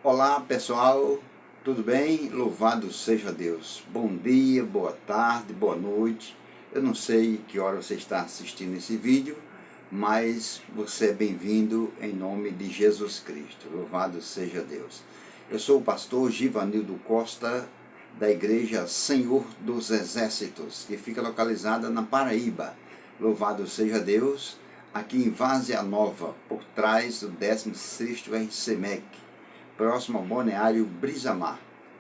Olá pessoal, tudo bem? Louvado seja Deus. Bom dia, boa tarde, boa noite. Eu não sei que hora você está assistindo esse vídeo, mas você é bem-vindo em nome de Jesus Cristo. Louvado seja Deus. Eu sou o pastor Givanildo Costa, da Igreja Senhor dos Exércitos, que fica localizada na Paraíba. Louvado seja Deus, aqui em Várzea Nova, por trás do 16º RCMEC, próximo ao Balneário Brisamar.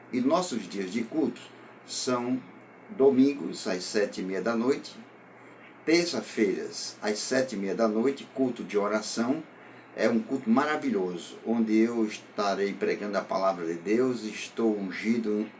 E nossos dias de culto são domingos às 7h30 da noite, terça-feiras às 7h30 da noite, culto de oração. É um culto maravilhoso, onde eu estarei pregando a palavra de Deus, estou ungindo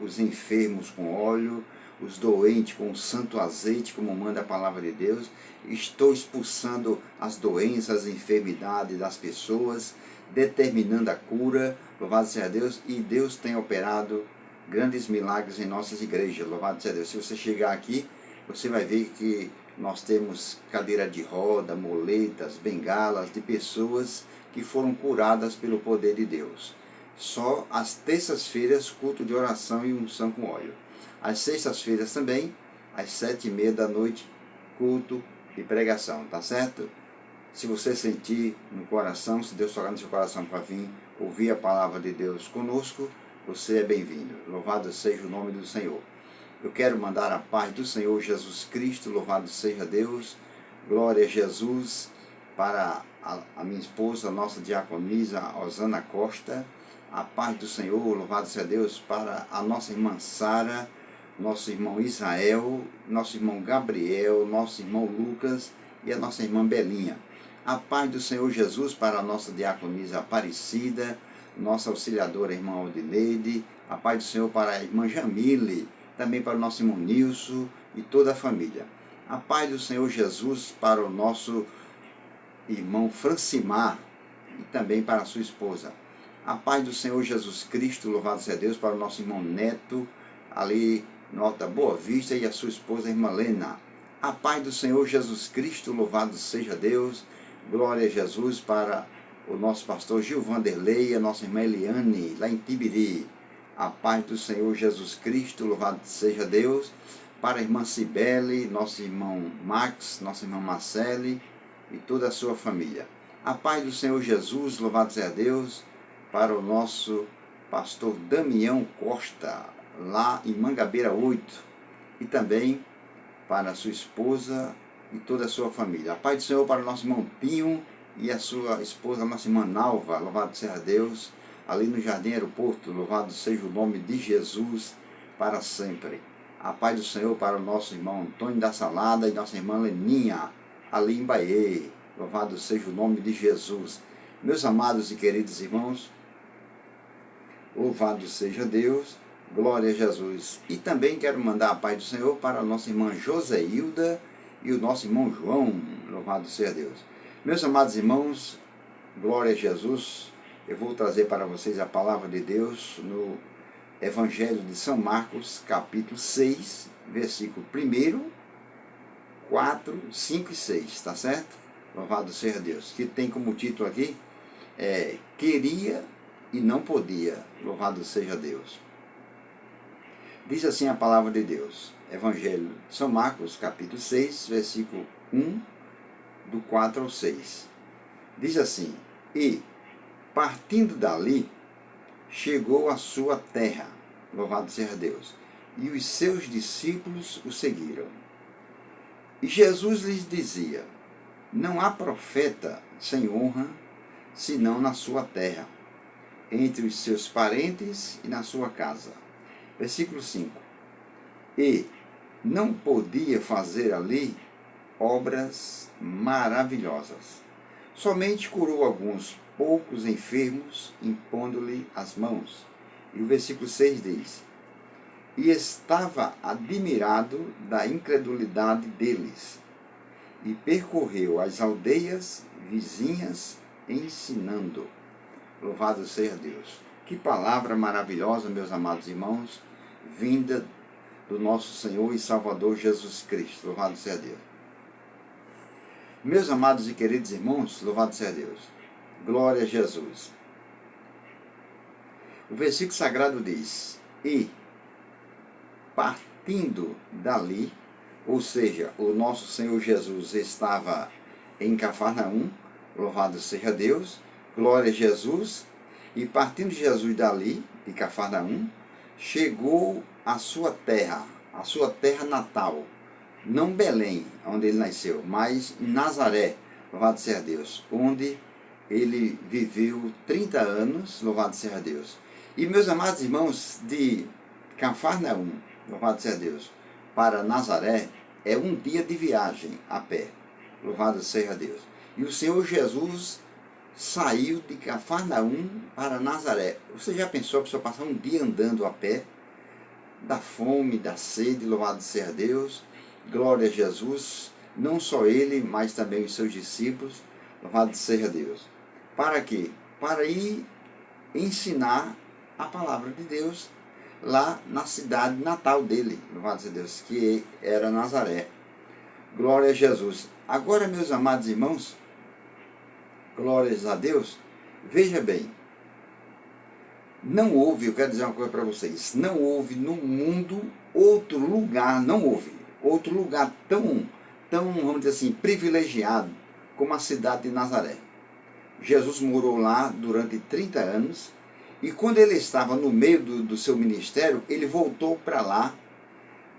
os enfermos com óleo, os doentes com o santo azeite, como manda a palavra de Deus. Estou expulsando as doenças, as enfermidades das pessoas, determinando a cura, louvado seja Deus, e Deus tem operado grandes milagres em nossas igrejas, louvado seja Deus. Se você chegar aqui, você vai ver que nós temos cadeira de roda, moletas, bengalas de pessoas que foram curadas pelo poder de Deus. Só às terças-feiras, culto de oração e unção com óleo. Às sextas-feiras também, às 7h30 da noite, culto e pregação, tá certo? Se você sentir no coração, se Deus tocar no seu coração para vir ouvir a palavra de Deus conosco, você é bem-vindo. Louvado seja o nome do Senhor. Eu quero mandar a paz do Senhor Jesus Cristo, louvado seja Deus, glória a Jesus, para a minha esposa, a nossa diaconisa, Osana Costa. A paz do Senhor, louvado seja Deus, para a nossa irmã Sara, nosso irmão Israel, nosso irmão Gabriel, nosso irmão Lucas e a nossa irmã Belinha. A paz do Senhor Jesus para a nossa diaconisa Aparecida, nossa auxiliadora irmã Aldineide. A paz do Senhor para a irmã Jamile, também para o nosso irmão Nilson e toda a família. A paz do Senhor Jesus para o nosso irmão Francimar e também para a sua esposa. A paz do Senhor Jesus Cristo, louvado seja Deus, para o nosso irmão Neto, ali nota Boa Vista, e a sua esposa, a irmã Lena. A paz do Senhor Jesus Cristo, louvado seja Deus, glória a Jesus, para o nosso pastor Gil Vanderlei e a nossa irmã Eliane, lá em Tibiri. A paz do Senhor Jesus Cristo, louvado seja Deus, para a irmã Cibele, nosso irmão Max, nossa irmã Marcele e toda a sua família. A paz do Senhor Jesus, louvado seja Deus, para o nosso pastor Damião Costa, lá em Mangabeira 8, e também para a sua esposa e toda a sua família. A paz do Senhor para o nosso irmão Pinho e a sua esposa, a nossa irmã Nalva, louvado seja Deus, ali no Jardim Aeroporto, louvado seja o nome de Jesus para sempre. A paz do Senhor para o nosso irmão Antônio da Salada e nossa irmã Leninha, ali em Bahia, louvado seja o nome de Jesus. Meus amados e queridos irmãos, louvado seja Deus, glória a Jesus. E também quero mandar a paz do Senhor para a nossa irmã Joseilda e o nosso irmão João, louvado seja Deus. Meus amados irmãos, glória a Jesus. Eu vou trazer para vocês a palavra de Deus no Evangelho de São Marcos, capítulo 6, versículo 1, 4, 5 e 6, tá certo? Louvado seja Deus. Que tem como título aqui, queria e não podia, louvado seja Deus. Diz assim a palavra de Deus, Evangelho de São Marcos, capítulo 6, versículo 1, do 4 ao 6. Diz assim: E, partindo dali, chegou à sua terra, louvado seja Deus, e os seus discípulos o seguiram. E Jesus lhes dizia: Não há profeta sem honra, senão na sua terra, entre os seus parentes e na sua casa. Versículo 5. E não podia fazer ali obras maravilhosas. Somente curou alguns poucos enfermos, impondo-lhe as mãos. E o versículo 6 diz: E estava admirado da incredulidade deles, e percorreu as aldeias vizinhas ensinando. Louvado seja Deus. Que palavra maravilhosa, meus amados irmãos, vinda do nosso Senhor e Salvador Jesus Cristo. Louvado seja Deus. Meus amados e queridos irmãos, louvado seja Deus. Glória a Jesus. O versículo sagrado diz: e partindo dali, ou seja, o nosso Senhor Jesus estava em Cafarnaum, louvado seja Deus, glória a Jesus, e partindo Jesus dali, de Cafarnaum, chegou à sua terra natal, não Belém, onde ele nasceu, mas Nazaré, louvado seja Deus, onde ele viveu 30 anos, louvado seja Deus. E meus amados irmãos, de Cafarnaum, louvado seja Deus, para Nazaré, é um dia de viagem a pé, louvado seja Deus. E o Senhor Jesus saiu de Cafarnaum para Nazaré. Você já pensou a pessoa passar um dia andando a pé? Da fome, da sede, louvado seja Deus, glória a Jesus, não só ele, mas também os seus discípulos, louvado seja Deus. Para quê? Para ir ensinar a palavra de Deus lá na cidade natal dele, louvado seja Deus, que era Nazaré. Glória a Jesus. Agora, meus amados irmãos, glórias a Deus, veja bem, não houve, eu quero dizer uma coisa para vocês, não houve no mundo outro lugar, não houve outro lugar tão, vamos dizer assim, privilegiado como a cidade de Nazaré. Jesus morou lá durante 30 anos e quando ele estava no meio do seu ministério, ele voltou para lá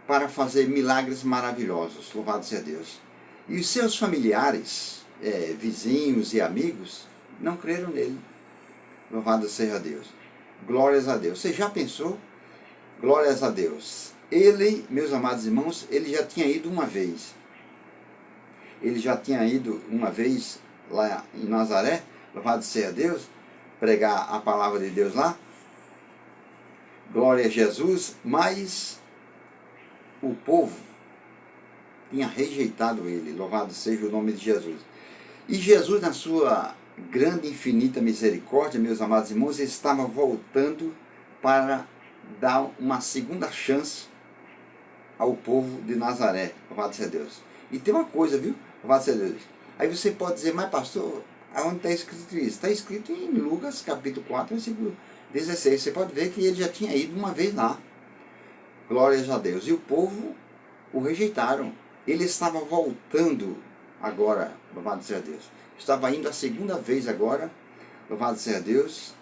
para fazer milagres maravilhosos, louvado seja Deus. E os seus familiares, vizinhos e amigos, não creram nele, louvado seja Deus. Glórias a Deus. Você já pensou? Glórias a Deus. Ele, meus amados irmãos, ele já tinha ido uma vez. Ele já tinha ido uma vez lá em Nazaré, louvado seja Deus, pregar a palavra de Deus lá. Glória a Jesus, mas o povo tinha rejeitado ele, louvado seja o nome de Jesus. E Jesus, na sua grande e infinita misericórdia, meus amados irmãos, estava voltando para dar uma segunda chance ao povo de Nazaré, louvado seja Deus. E tem uma coisa, viu, louvado seja Deus. Aí você pode dizer, mas pastor, aonde está escrito isso? Está escrito em Lucas capítulo 4, versículo 16. Você pode ver que ele já tinha ido uma vez lá. Glórias a Deus. E o povo o rejeitaram. Ele estava voltando agora, louvado seja Deus. Estava indo a segunda vez agora, louvado seja Deus.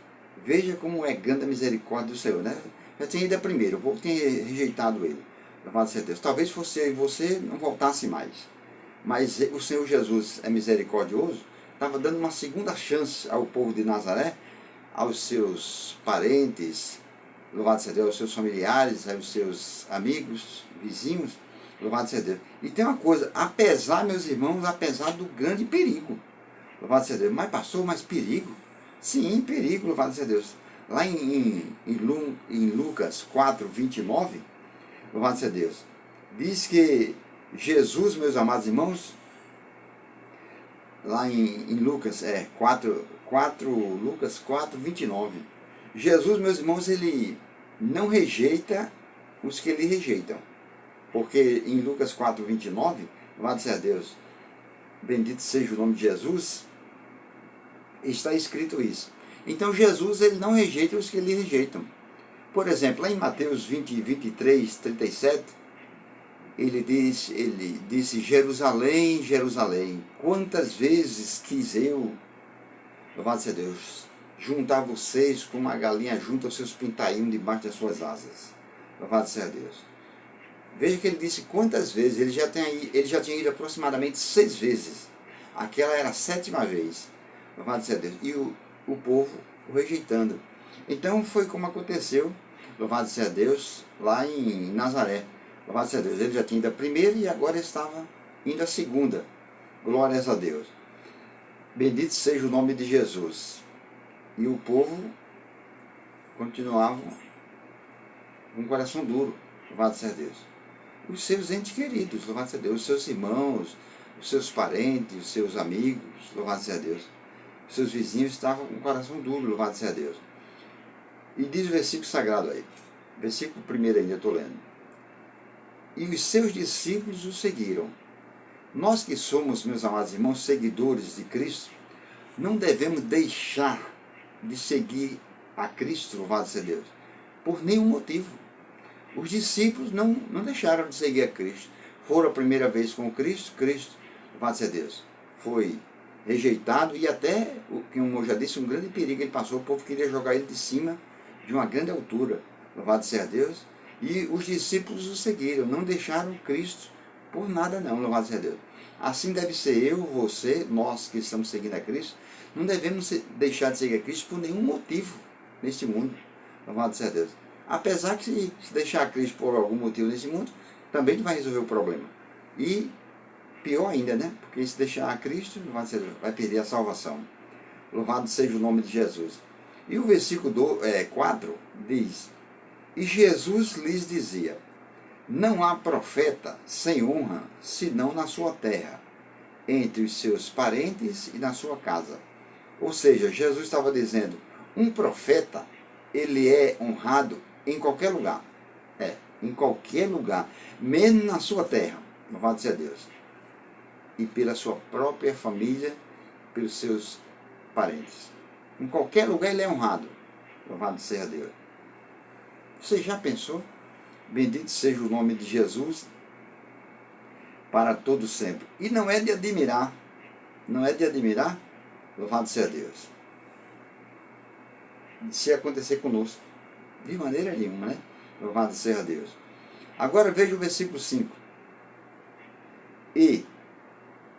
Veja como é grande a misericórdia do Senhor, né? Já tinha ido a primeira, o povo tinha rejeitado ele, louvado seja Deus. Talvez você não voltasse mais, mas o Senhor Jesus é misericordioso, estava dando uma segunda chance ao povo de Nazaré, aos seus parentes, louvado seja Deus, aos seus familiares, aos seus amigos, vizinhos, louvado seja Deus. E tem uma coisa, apesar, meus irmãos, apesar do grande perigo, louvado seja Deus, mas passou mais perigo? Sim, perigo, louvado seja Deus. Lá em Lucas 4, 29, louvado seja Deus, diz que Jesus, meus amados irmãos, lá em Lucas, Lucas 4, 29, Jesus, meus irmãos, ele não rejeita os que ele rejeitam. Porque em Lucas 4, 29, louvado seja Deus, bendito seja o nome de Jesus, está escrito isso. Então Jesus, ele não rejeita os que ele rejeitam. Por exemplo, lá em Mateus 20, 23, 37, ele disse, Jerusalém, Jerusalém, quantas vezes quis eu, louvado seja Deus, juntar vocês como uma galinha junta os seus pintainhos debaixo das suas asas. Louvado seja Deus. Veja que ele disse quantas vezes, ele já tinha ido aproximadamente 6 vezes. Aquela era a 7ª vez. Louvado seja Deus. E o povo o rejeitando. Então foi como aconteceu, louvado seja Deus, lá em Nazaré. Louvado seja Deus. Ele já tinha ido a primeira e agora estava indo a segunda. Glórias a Deus. Bendito seja o nome de Jesus. E o povo continuava com o coração duro. Louvado seja Deus. Os seus entes queridos, louvado seja Deus, os seus irmãos, os seus parentes, os seus amigos, louvado seja Deus. Os seus vizinhos estavam com o coração duro, louvado seja Deus. E diz o versículo sagrado aí, versículo 1 ainda eu estou lendo. E os seus discípulos o seguiram. Nós que somos, meus amados irmãos, seguidores de Cristo, não devemos deixar de seguir a Cristo, louvado seja Deus? Por nenhum motivo. Os discípulos não deixaram de seguir a Cristo. Foram a primeira vez com Cristo, louvado seja Deus, foi rejeitado e até, como eu já disse, um grande perigo ele passou. O povo queria jogar ele de cima de uma grande altura, louvado seja Deus. E os discípulos o seguiram, não deixaram Cristo por nada não, louvado seja Deus. Assim deve ser eu, você, nós que estamos seguindo a Cristo, não devemos deixar de seguir a Cristo por nenhum motivo neste mundo, louvado seja Deus. Apesar que se deixar a Cristo por algum motivo nesse mundo, também não vai resolver o problema. E pior ainda, né? Porque se deixar a Cristo, vai perder a salvação. Louvado seja o nome de Jesus. E o versículo 4 diz: E Jesus lhes dizia: Não há profeta sem honra, senão na sua terra, entre os seus parentes e na sua casa. Ou seja, Jesus estava dizendo, um profeta, ele é honrado em qualquer lugar. Em qualquer lugar, mesmo na sua terra, louvado seja Deus. E pela sua própria família, pelos seus parentes. Em qualquer lugar ele é honrado, louvado seja Deus. Você já pensou? Bendito seja o nome de Jesus para todo sempre. E não é de admirar, louvado seja Deus, se acontecer conosco, de maneira nenhuma, né? Louvado seja Deus. Agora veja o versículo 5. E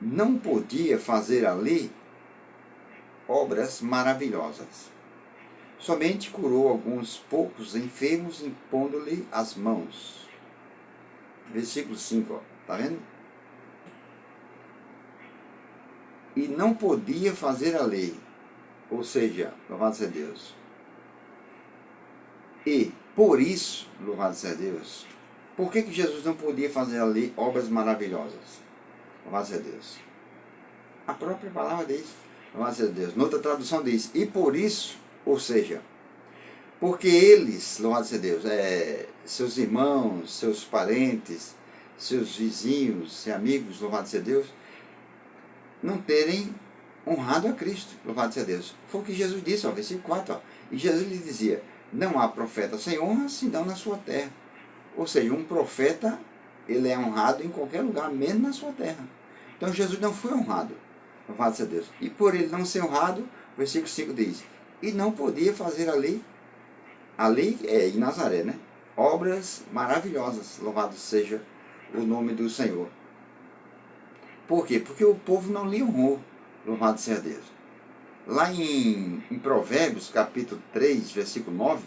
não podia fazer ali obras maravilhosas. Somente curou alguns poucos enfermos, impondo-lhe as mãos. Versículo 5, está vendo? E não podia fazer a lei, ou seja, louvado seja Deus. E, por isso, louvado seja Deus, por que Jesus não podia fazer a lei obras maravilhosas? Louvado seja Deus. A própria palavra diz, louvado seja Deus. Noutra tradução diz, e por isso, ou seja, porque eles, louvado seja Deus, seus irmãos, seus parentes, seus vizinhos e amigos, louvado seja Deus, não terem honrado a Cristo, louvado seja Deus. Foi o que Jesus disse, versículo 4. E Jesus lhe dizia, não há profeta sem honra, senão na sua terra. Ou seja, um profeta, ele é honrado em qualquer lugar, menos na sua terra. Então Jesus não foi honrado, louvado seja Deus. E por ele não ser honrado, o versículo 5 diz, e não podia fazer ali em Nazaré, né? Obras maravilhosas, louvado seja o nome do Senhor. Por quê? Porque o povo não lhe honrou, louvado seja Deus. Lá em Provérbios, capítulo 3, versículo 9,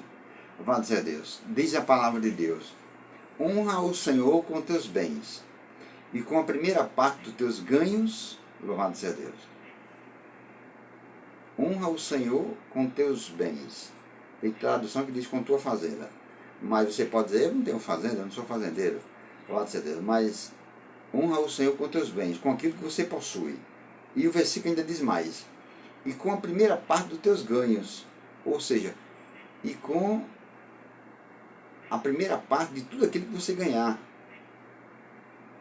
louvado seja Deus, diz a palavra de Deus, honra o Senhor com teus bens, e com a primeira parte dos teus ganhos, louvado seja Deus. Honra o Senhor com teus bens. Tem tradução que diz com tua fazenda. Mas você pode dizer, eu não tenho fazenda, eu não sou fazendeiro, louvado seja Deus. Mas honra o Senhor com teus bens, com aquilo que você possui. E o versículo ainda diz mais, e com a primeira parte dos teus ganhos, ou seja, e com a primeira parte de tudo aquilo que você ganhar.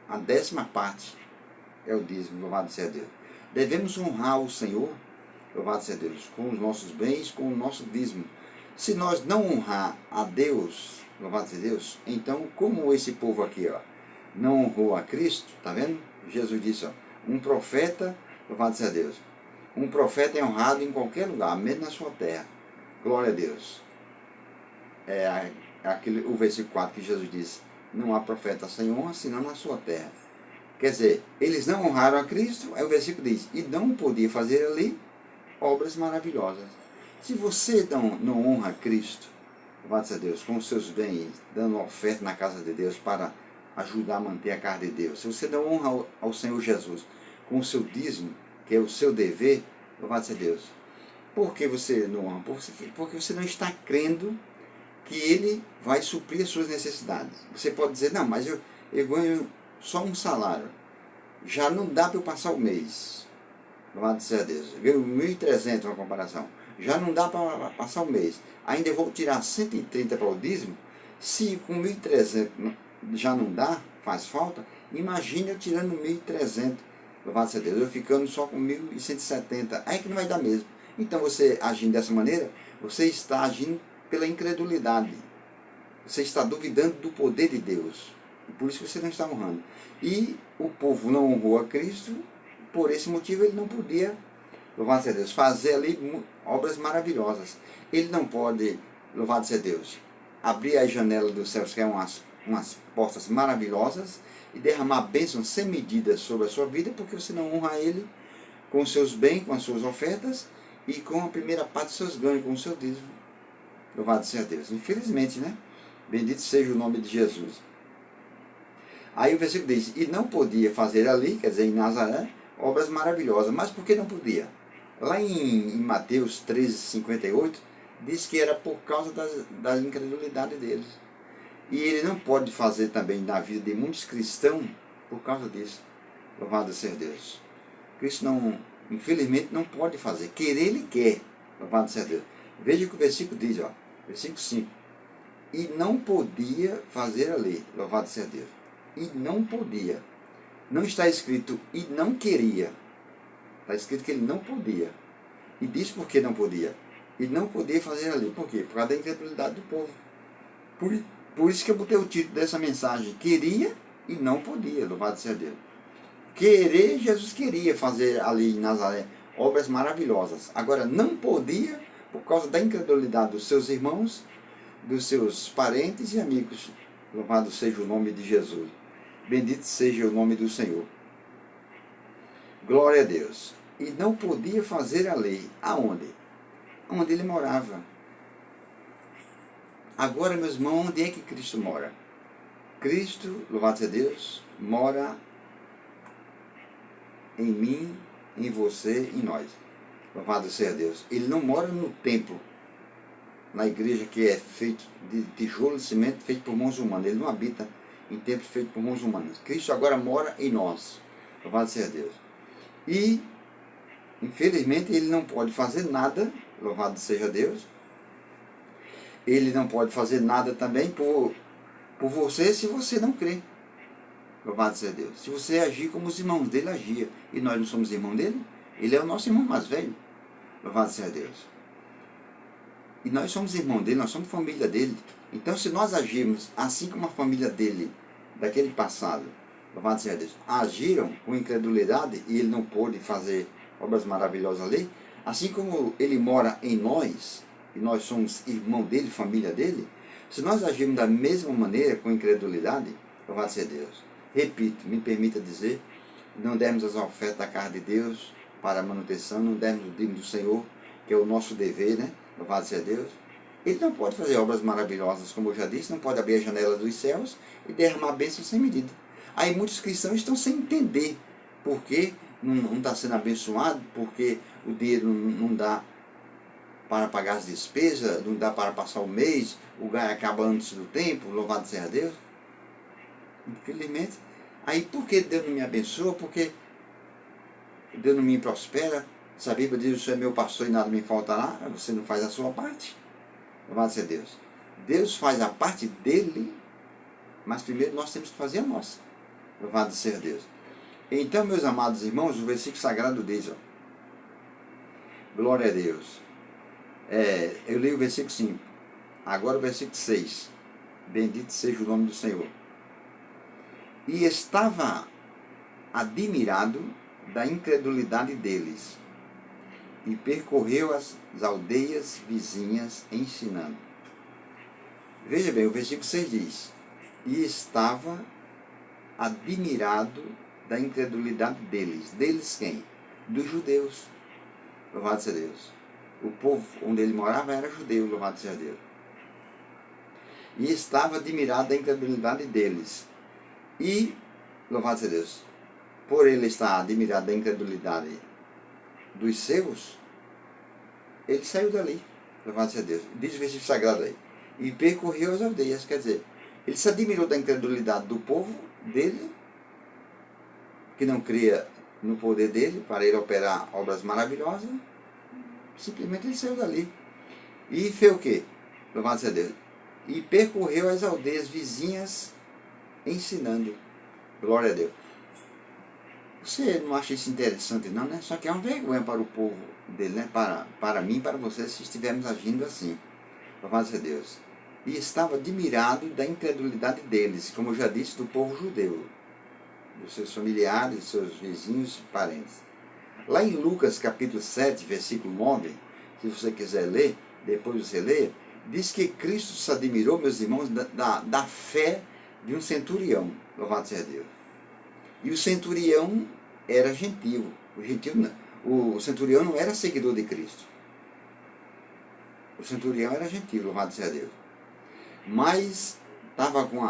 A 10ª parte é o dízimo, louvado seja Deus. Devemos honrar o Senhor, louvado seja Deus, com os nossos bens, com o nosso dízimo. Se nós não honrar a Deus, louvado seja Deus, então como esse povo aqui, não honrou a Cristo, tá vendo? Jesus disse, um profeta, louvado seja Deus, um profeta é honrado em qualquer lugar, mesmo na sua terra. Glória a Deus. O versículo 4 que Jesus disse, não há profeta sem honra, senão na sua terra. Quer dizer, eles não honraram a Cristo, aí o versículo diz, e não podia fazer ali obras maravilhosas. Se você não honra a Cristo, louvado seja Deus, com os seus bens, dando oferta na casa de Deus para ajudar a manter a casa de Deus, se você não honra ao Senhor Jesus com o seu dízimo, que é o seu dever, louvado seja Deus, por que você não honra? Porque você não está crendo que Ele vai suprir as suas necessidades. Você pode dizer, não, mas eu ganho só um salário, já não dá para eu passar o mês, louvado seja Deus, eu ganho 1.300 uma comparação, já não dá para passar o mês, ainda eu vou tirar 130 para o dízimo. Se com 1.300 já não dá, faz falta, imagine eu tirando 1.300, louvado seja Deus, eu ficando só com 1.170, aí que não vai dar mesmo. Então você agindo dessa maneira, Você está agindo pela incredulidade. Você está duvidando do poder de Deus. E por isso que você não está honrando. E o povo não honrou a Cristo, por esse motivo ele não podia, louvado seja Deus, fazer ali obras maravilhosas. Ele não pode, louvado seja Deus, abrir as janelas dos céus, que é umas portas maravilosas, e derramar bênçãos sem medida sobre a sua vida, porque você não honra Ele com os seus bens, com as suas ofertas, e com a primeira parte dos seus ganhos, com o seu dízimo. Louvado seja Deus. Infelizmente, né? Bendito seja o nome de Jesus. Aí o versículo diz, e não podia fazer ali, quer dizer, em Nazaré, obras maravilhosas. Mas por que não podia? Lá em Mateus 13:58, diz que era por causa da incredulidade deles. E ele não pode fazer também na vida de muitos cristãos por causa disso. Louvado seja Deus. Cristo não, infelizmente, não pode fazer. Querer ele quer. Louvado seja Deus. Veja o que o versículo diz, ó, versículo 5. E não podia fazer a lei. Louvado seja Deus. E não podia. Não está escrito e não queria. Está escrito que ele não podia. E diz por que não podia. E não podia fazer a lei. Por quê? Por causa da incredulidade do povo. Por isso que eu botei o título dessa mensagem. Queria e não podia. Louvado seja Deus. Querer, Jesus queria fazer ali em Nazaré obras maravilhosas. Agora, não podia por causa da incredulidade dos seus irmãos, dos seus parentes e amigos. Louvado seja o nome de Jesus. Bendito seja o nome do Senhor. Glória a Deus. E não podia fazer a lei. Aonde? Onde ele morava. Agora, meus irmãos, onde é que Cristo mora? Cristo, louvado seja Deus, mora em mim, em você, em nós. Louvado seja Deus. Ele não mora no templo, na igreja que é feito de tijolo e cimento, feito por mãos humanas. Ele não habita em templos feitos por mãos humanas. Cristo agora mora em nós. Louvado seja Deus. E, infelizmente, ele não pode fazer nada, louvado seja Deus. Ele não pode fazer nada também por você, se você não crê. Louvado seja Deus. Se você agir como os irmãos dele agiam, e nós não somos irmãos dele, ele é o nosso irmão mais velho. Louvado seja Deus. E nós somos irmãos dele, nós somos família dele. Então, se nós agirmos assim como a família dele, daquele passado, louvado seja Deus, agiram com incredulidade, e ele não pôde fazer obras maravilhosas ali, assim como ele mora em nós, e nós somos irmão dele, família dele, se nós agirmos da mesma maneira, com incredulidade, louvado seja Deus. Repito, me permita dizer, não demos as ofertas da casa de Deus para a manutenção, não demos o dízimo do Senhor, que é o nosso dever, né? Louvado seja Deus. Ele não pode fazer obras maravilhosas, como eu já disse, não pode abrir a janela dos céus e derramar bênçãos sem medida. Aí muitos cristãos estão sem entender por que não está sendo abençoado, porque o dinheiro não dá para pagar as despesas, não dá para passar o mês, o gás acaba antes do tempo, louvado seja Deus. Infelizmente. Aí por que Deus não me abençoa? Porque Deus não me prospera? Se a Bíblia diz, o Senhor é meu pastor e nada me faltará, você não faz a sua parte. Louvado seja Deus. Deus faz a parte dele, mas primeiro nós temos que fazer a nossa. Louvado seja Deus. Então, meus amados irmãos, o versículo sagrado diz, ó, glória a Deus. Eu leio o versículo 5. Agora o versículo 6. Bendito seja o nome do Senhor. E estava admirado da incredulidade deles, e percorreu as aldeias vizinhas ensinando. Veja bem, o versículo 6 diz, e estava admirado da incredulidade deles. Deles quem? Dos judeus. Louvado seja Deus. O povo onde ele morava era judeu, louvado seja Deus. E estava admirado da incredulidade deles. E, louvado seja Deus, por ele estar admirado da incredulidade dos seus, ele saiu dali, louvado seja Deus. Diz o versículo sagrado aí. E percorreu as aldeias, quer dizer, ele se admirou da incredulidade do povo dele, que não cria no poder dele para ele operar obras maravilhosas. Simplesmente ele saiu dali. E fez o quê? Louvado seja Deus. E percorreu as aldeias vizinhas ensinando. Glória a Deus. Você não acha isso interessante não, né? Só que é uma vergonha para o povo dele, né? Para mim e para você, se estivermos agindo assim. Louvado seja Deus. E estava admirado da incredulidade deles, como eu já disse, do povo judeu, dos seus familiares, dos seus vizinhos e parentes. Lá em Lucas capítulo 7, versículo 9, se você quiser ler, depois você leia, diz que Cristo se admirou, meus irmãos, da fé de um centurião. Louvado seja Deus. E o centurião era gentil. O centurião não era seguidor de Cristo. O centurião era gentil, louvado seja Deus. Mas estava com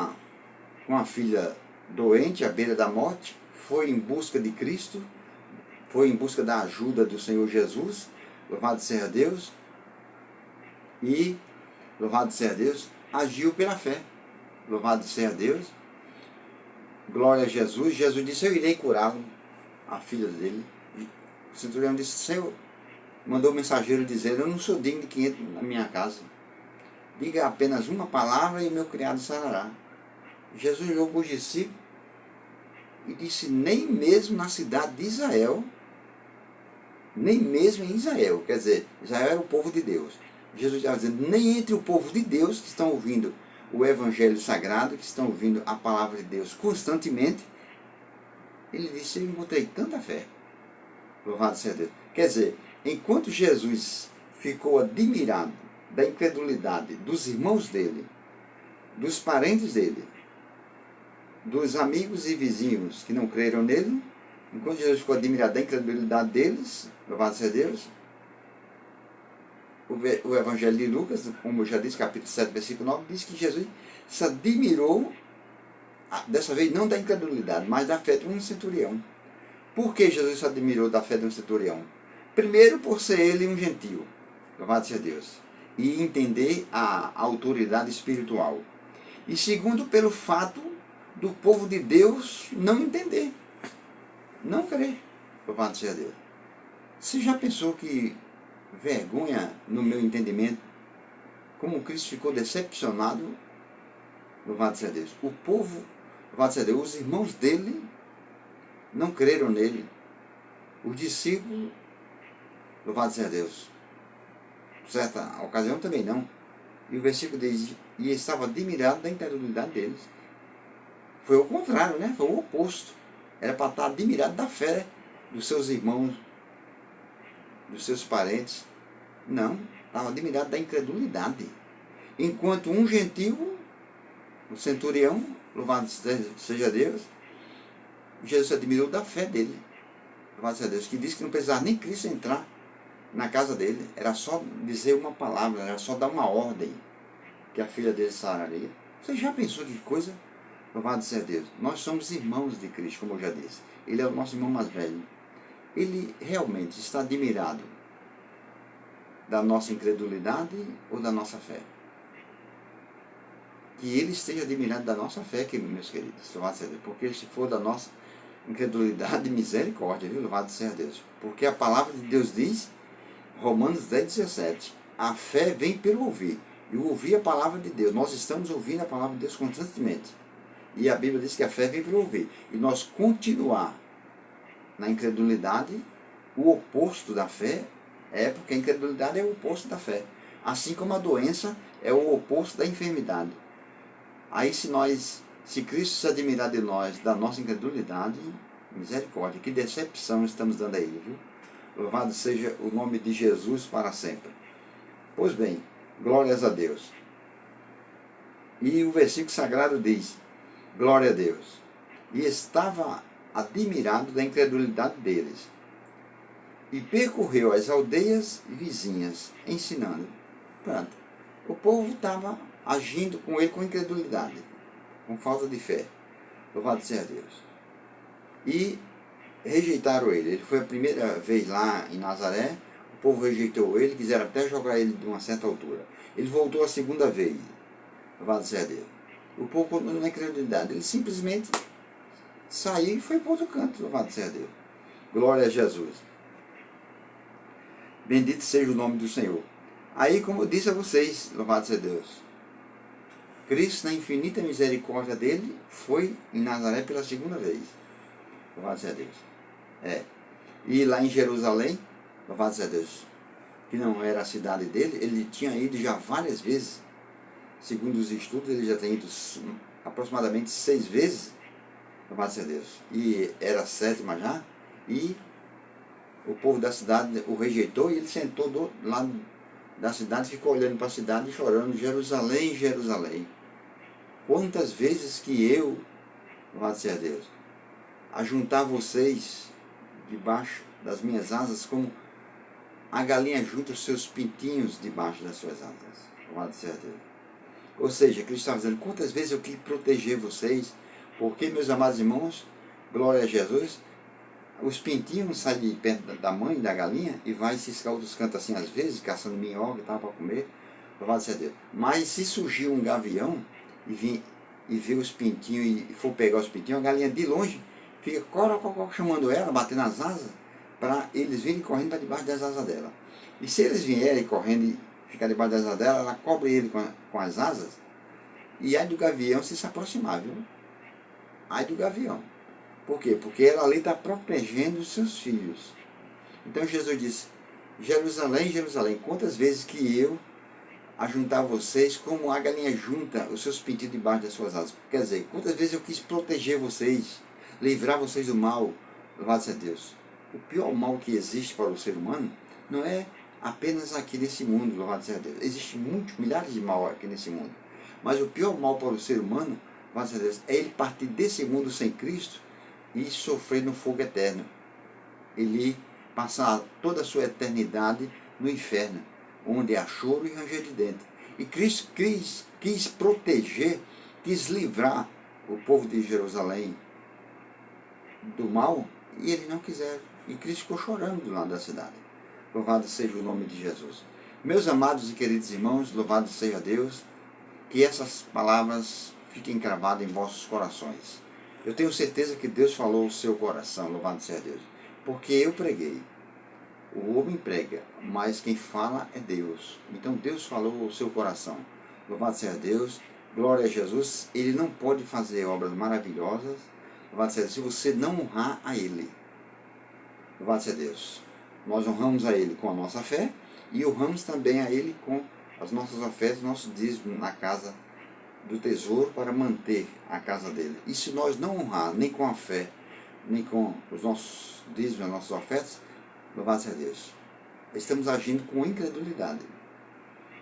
a filha doente, à beira da morte, foi em busca de Cristo, foi em busca da ajuda do Senhor Jesus, louvado seja Deus, e, louvado seja Deus, agiu pela fé. Louvado seja Deus. Glória a Jesus. Jesus disse, eu irei curá-lo, a filha dele. O centurião disse, Senhor, mandou o mensageiro dizer, eu não sou digno de que entre na minha casa. Diga apenas uma palavra e meu criado sarará. Jesus olhou para os discípulos e disse, nem mesmo na cidade de Israel, nem mesmo em Israel, quer dizer, Israel era o povo de Deus. Jesus estava dizendo, nem entre o povo de Deus que estão ouvindo o Evangelho Sagrado, que estão ouvindo a palavra de Deus constantemente, ele disse, eu encontrei tanta fé. Louvado seja Deus. Quer dizer, enquanto Jesus ficou admirado da incredulidade dos irmãos dele, dos parentes dele, dos amigos e vizinhos que não creram nele, enquanto Jesus ficou admirado da incredulidade deles, louvado seja Deus, o Evangelho de Lucas, como eu já disse, capítulo 7, versículo 9, diz que Jesus se admirou, dessa vez não da incredulidade, mas da fé de um centurião. Por que Jesus se admirou da fé de um centurião? Primeiro, por ser ele um gentil, louvado seja Deus, e entender a autoridade espiritual. E segundo, pelo fato do povo de Deus não entender, não crer, louvado seja Deus. Você já pensou que vergonha no meu entendimento, como Cristo ficou decepcionado, louvado seja Deus. O povo, louvado seja Deus, os irmãos dele não creram nele. Os discípulos, louvado seja Deus, certa ocasião também não. E o versículo diz, e estava admirado da incredulidade deles. Foi o contrário, né? Foi o oposto. Era para estar admirado da fé dos seus irmãos, dos seus parentes. Não, estava admirado da incredulidade. Enquanto um gentil, o centurião, louvado seja Deus, Jesus se admirou da fé dele. Louvado seja Deus, que disse que não precisava nem Cristo entrar na casa dele. Era só dizer uma palavra, era só dar uma ordem que a filha dele sararia. Você já pensou que coisa? Louvado seja Deus. Nós somos irmãos de Cristo, como eu já disse. Ele é o nosso irmão mais velho. Ele realmente está admirado da nossa incredulidade ou da nossa fé? Que ele esteja admirado da nossa fé, meus queridos. Louvado seja Deus. Porque se for da nossa incredulidade, misericórdia, viu? Louvado seja Deus. Porque a palavra de Deus diz, Romanos 10,17, a fé vem pelo ouvir. E ouvir a palavra de Deus. Nós estamos ouvindo a palavra de Deus constantemente. E a Bíblia diz que a fé vem pelo ouvir. E nós continuar na incredulidade, o oposto da fé porque a incredulidade é o oposto da fé. Assim como a doença é o oposto da enfermidade. Aí se Cristo se admirar de nós, da nossa incredulidade, misericórdia, que decepção estamos dando a Ele, viu? Louvado seja o nome de Jesus para sempre. Pois bem, glórias a Deus. E o versículo sagrado diz, glória a Deus. E estava admirado da incredulidade deles. E percorreu as aldeias vizinhas, ensinando. Pronto. O povo estava agindo com ele com incredulidade, com falta de fé. Louvado seja Deus. E rejeitaram ele. Ele foi a primeira vez lá em Nazaré, o povo rejeitou ele, quiseram até jogar ele de uma certa altura. Ele voltou a segunda vez. Louvado seja Deus. O povo continuou na incredulidade. Ele simplesmente saiu e foi para outro canto. Louvado seja Deus. Glória a Jesus. Bendito seja o nome do Senhor. Aí, como eu disse a vocês, louvado seja Deus, Cristo, na infinita misericórdia dele, foi em Nazaré pela segunda vez. Louvado seja Deus. É. E lá em Jerusalém, louvado seja Deus, que não era a cidade dele, ele tinha ido já várias vezes. Segundo os estudos, ele já tem ido aproximadamente 6 vezes, louvado seja Deus. E era a 7ª já, e o povo da cidade o rejeitou, e ele sentou do lado da cidade, ficou olhando para a cidade e chorando: Jerusalém, Jerusalém, quantas vezes que eu, louvado seja Deus, ajuntar vocês debaixo das minhas asas, como a galinha junta os seus pintinhos debaixo das suas asas. Louvado seja Deus. Ou seja, Cristo está dizendo: quantas vezes eu quis proteger vocês, porque, meus amados irmãos, glória a Jesus, os pintinhos saem de perto da mãe, da galinha, e vai ciscar outros cantos assim, às vezes, caçando minhoca e tal, para comer. Louvado seja Deus. Mas se surgir um gavião e ver os pintinhos e for pegar os pintinhos, a galinha de longe fica chamando ela, batendo nas asas, para eles virem correndo para debaixo das asas dela. E se eles vierem correndo e ficar debaixo das asas dela, ela cobre ele com as asas, e ai do gavião se aproximar, viu? Ai do gavião. Por quê? Porque ela ali está protegendo os seus filhos. Então Jesus disse: Jerusalém, Jerusalém, quantas vezes que eu ajuntar vocês como a galinha junta os seus pintinhos debaixo das suas asas. Quer dizer, quantas vezes eu quis proteger vocês, livrar vocês do mal. Louvado seja Deus. O pior mal que existe para o ser humano não é apenas aqui nesse mundo, louvado seja Deus. Existem muitos, milhares de mal aqui nesse mundo. Mas o pior mal para o ser humano, louvado seja Deus, é ele partir desse mundo sem Cristo e sofrer no fogo eterno. Ele passar toda a sua eternidade no inferno, onde há choro e ranger de dente. E Cristo quis proteger, quis livrar o povo de Jerusalém do mal, e eles não quiseram. E Cristo ficou chorando do lado da cidade. Louvado seja o nome de Jesus. Meus amados e queridos irmãos, louvado seja Deus, que essas palavras fiquem cravadas em vossos corações. Eu tenho certeza que Deus falou o seu coração, louvado seja Deus, porque eu preguei. O homem prega, mas quem fala é Deus. Então Deus falou o seu coração. Louvado seja Deus, glória a Jesus. Ele não pode fazer obras maravilhosas, louvado seja Deus, se você não honrar a Ele. Louvado seja Deus. Nós honramos a Ele com a nossa fé e honramos também a Ele com as nossas ofertas, nosso dízimo na casa do tesouro, para manter a casa dele. E se nós não honrar nem com a fé, nem com os nossos dízimos, as nossas ofertas, louvado seja Deus, estamos agindo com incredulidade.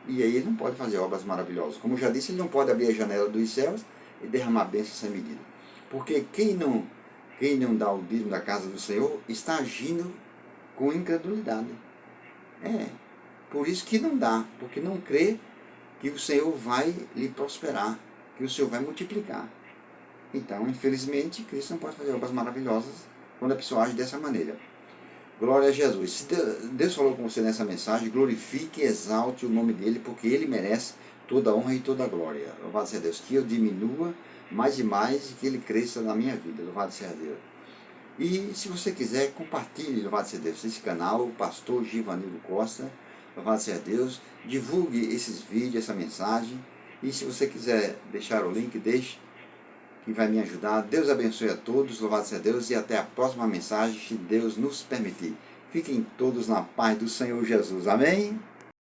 E aí ele não pode fazer obras maravilhosas. Como eu já disse, ele não pode abrir a janela dos céus e derramar bênçãos sem medida. Porque quem não dá o dízimo da casa do Senhor está agindo com incredulidade. Por isso que não dá, porque não crê que o Senhor vai lhe prosperar, que o Senhor vai multiplicar. Então, infelizmente, Cristo não pode fazer obras maravilhosas quando a pessoa age dessa maneira. Glória a Jesus. Se Deus falou com você nessa mensagem, glorifique e exalte o nome dele, porque ele merece toda a honra e toda a glória. Louvado seja Deus. Que eu diminua mais e mais e que ele cresça na minha vida. Louvado seja Deus. E se você quiser, compartilhe, louvado seja Deus, esse canal, o pastor Givanildo Costa. Louvado seja Deus. Divulgue esses vídeos, essa mensagem. E se você quiser deixar o link, deixe, que vai me ajudar. Deus abençoe a todos, louvado seja Deus, e até a próxima mensagem, se Deus nos permitir. Fiquem todos na paz do Senhor Jesus. Amém?